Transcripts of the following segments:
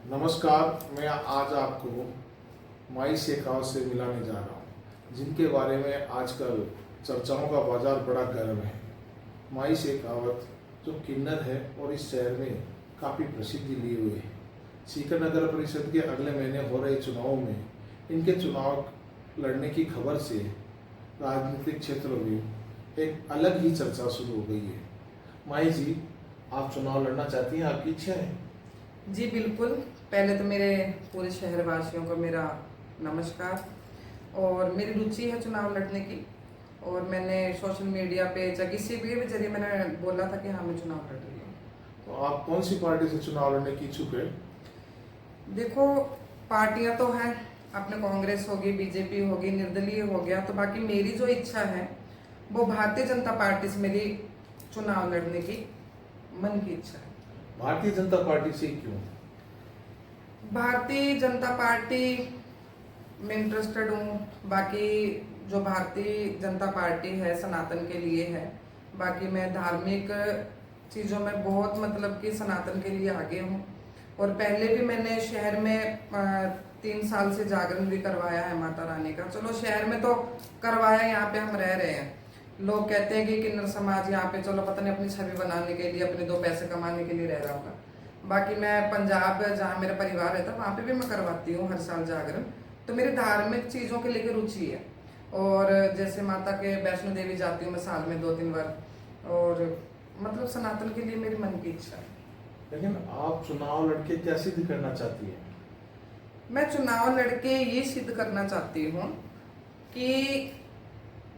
नमस्कार। मैं आज आपको माई शेखावत से मिलाने जा रहा हूँ, जिनके बारे में आजकल चर्चाओं का बाजार बड़ा गर्म है। माई शेखावत जो किन्नर है और इस शहर में काफ़ी प्रसिद्धि लिए हुए है। सीकर नगर परिषद के अगले महीने हो रहे चुनावों में इनके चुनाव लड़ने की खबर से राजनीतिक क्षेत्रों में एक अलग ही चर्चा शुरू हो गई है। माई जी, आप चुनाव लड़ना चाहती हैं? आपकी इच्छा है? जी बिल्कुल। पहले तो मेरे पूरे शहरवासियों को मेरा नमस्कार। और मेरी रुचि है चुनाव लड़ने की, और मैंने सोशल मीडिया पे या किसी भी जरिए मैंने बोला था कि हाँ मैं चुनाव लड़ रही हूँ। तो आप कौन सी पार्टी से चुनाव लड़ने की इच्छुक है? देखो, पार्टियां तो हैं, अपने कांग्रेस होगी, बीजेपी होगी, निर्दलीय हो गया, तो बाकी मेरी जो इच्छा है वो भारतीय जनता पार्टी से मेरी चुनाव लड़ने की मन की इच्छा है। भारतीय जनता पार्टी से क्यों? भारतीय जनता पार्टी में इंटरेस्टेड हूँ। बाकी जो भारतीय जनता पार्टी है सनातन के लिए है। बाकी मैं धार्मिक चीज़ों में बहुत मतलब कि सनातन के लिए आगे हूँ। और पहले भी मैंने शहर में 3 साल से जागरण भी करवाया है माता रानी का। चलो शहर में तो करवाया, यहाँ पे हम रह रहे हैं। लोग कहते हैं कि किन्नर समाज यहाँ पे चलो पता नहीं अपनी छवि बनाने के लिए, अपने 2 पैसे कमाने के लिए रह रहा होगा। बाकी मैं पंजाब जहाँ मेरा परिवार रहता है वहाँ पे भी मैं करवाती हूँ हर साल जागरण। तो मेरी धार्मिक चीज़ों के लेकर रुचि है। और जैसे माता के वैष्णो देवी जाती हूँ मैं साल में 2-3 बार। और मतलब सनातन के लिए मेरी मन की इच्छा है। लेकिन आप चुनाव लड़के क्या सिद्ध करना चाहती हैं? मैं चुनाव लड़के ये सिद्ध करना चाहती हूँ कि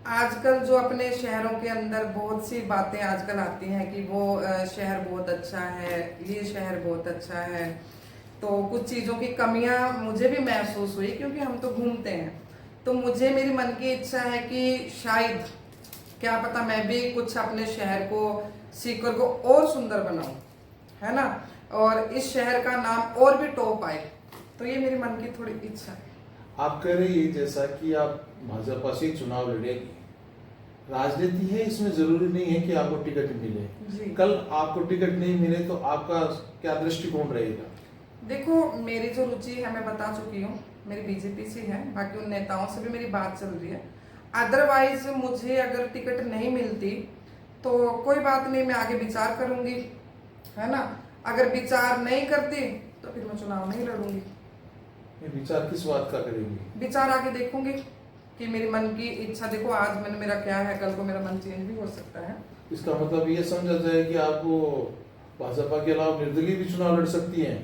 आजकल जो अपने शहरों के अंदर बहुत सी बातें आजकल आती हैं कि वो शहर बहुत अच्छा है, ये शहर बहुत अच्छा है। तो कुछ चीज़ों की कमियां मुझे भी महसूस हुई, क्योंकि हम तो घूमते हैं। तो मुझे मेरी मन की इच्छा है कि शायद क्या पता मैं भी कुछ अपने शहर को, सीकर को और सुंदर बनाऊं, है ना, और इस शहर का नाम और भी टॉप आए। तो ये मेरी मन की थोड़ी इच्छा है। आप कह रही है जैसा कि आप भाजपा से चुनाव लड़ेगी। राजनीति है, इसमें जरूरी नहीं है कि आपको टिकट मिले। जी। कल आपको टिकट नहीं मिले तो आपका क्या दृष्टिकोण रहेगा? देखो, मेरी जो रुचि है मैं बता चुकी हूँ, मेरी बीजेपी से है। बाकी उन नेताओं से भी मेरी बात चल रही है। अदरवाइज मुझे अगर टिकट नहीं मिलती तो कोई बात नहीं, मैं आगे विचार करूंगी, है ना। अगर विचार नहीं करती तो फिर मैं चुनाव नहीं लड़ूंगी। ये विचार किस बात का करेंगी? विचार आगे देखूंगी कि मेरी मन की इच्छा, देखो आज मन मेरा क्या है, कल को मेरा मन चेंज भी हो सकता है। इसका मतलब ये समझा जाए कि आपको भाजपा के अलावा निर्दलीय भी चुनाव लड़ सकती हैं?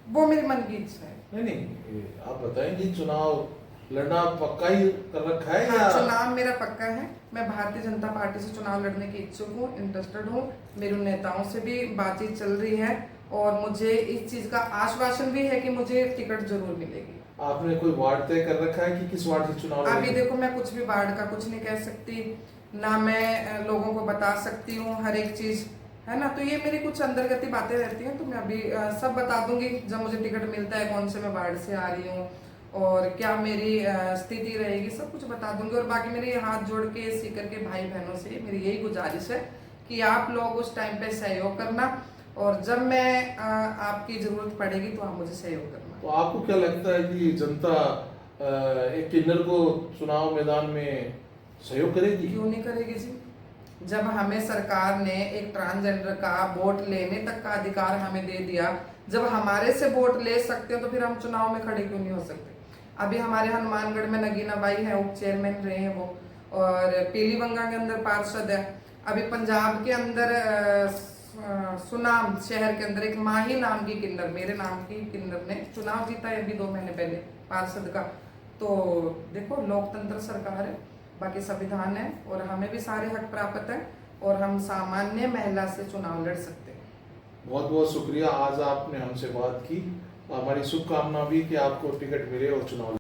वो मेरी मन की इच्छा है। नहीं नहीं, आप बताएंगे चुनाव लड़ना पक्का ही कर रखा है हाँ, या? चुनाव मेरा पक्का है। मैं भारतीय जनता पार्टी से चुनाव लड़ने की इच्छुक हूँ, इंटरेस्टेड हूँ। मेरे नेताओं से भी बातचीत चल रही है और मुझे इस चीज का आश्वासन भी है कि मुझे टिकट जरूर मिलेगी। आपने कोई वार्ड तय कर रखा है कि किस वार्ड से चुनाव अभी लड़ेंगे? देखो, मैं कुछ भी वार्ड का कुछ नहीं कह सकती, ना मैं लोगों को बता सकती हूँ हर एक चीज, है ना। तो ये मेरी कुछ अंतर्गत बातें रहती हैं। तो मैं अभी सब बता दूंगी जब मुझे टिकट मिलता है, कौन से मैं वार्ड से आ रही हूँ और क्या मेरी स्थिति रहेगी, सब कुछ बता दूंगी। और बाकी मेरे हाथ जोड़ के सीकर के भाई बहनों से मेरी यही गुजारिश है कि आप लोग उस टाइम पे सहयोग करना, और जब मैं आपकी जरूरत पड़ेगी तो आप मुझे सहयोग करना। तो आपको क्या लगता है कि जनता एक किन्नर को चुनाव मैदान में सहयोग करेगी? क्यों नहीं करेगी जी। जब हमें सरकार ने एक ट्रांसजेंडर का वोट लेने तक का अधिकार हमें दे दिया, जब हमारे से वोट ले सकते हो तो फिर हम चुनाव में खड़े क्यों नहीं हो सकते। अभी हमारे हनुमानगढ़ में नगीना बाई है, उप चेयरमैन रहे हैं वो, और पीलीबंगा के अंदर पार्षद है। अभी पंजाब के अंदर सुनाम शहर के अंदर एक माही नाम की किन्नर, मेरे नाम की किन्नर ने चुनाव जीता है अभी 2 महीने पहले पार्षद का। तो देखो, लोकतंत्र सरकार है, बाकी संविधान है, और हमें भी सारे हक प्राप्त है, और हम सामान्य महिला से चुनाव लड़ सकते हैं। बहुत बहुत शुक्रिया, आज आपने हमसे बात की। हमारी शुभकामना भी कि आपको टिकट मिले और चुनाव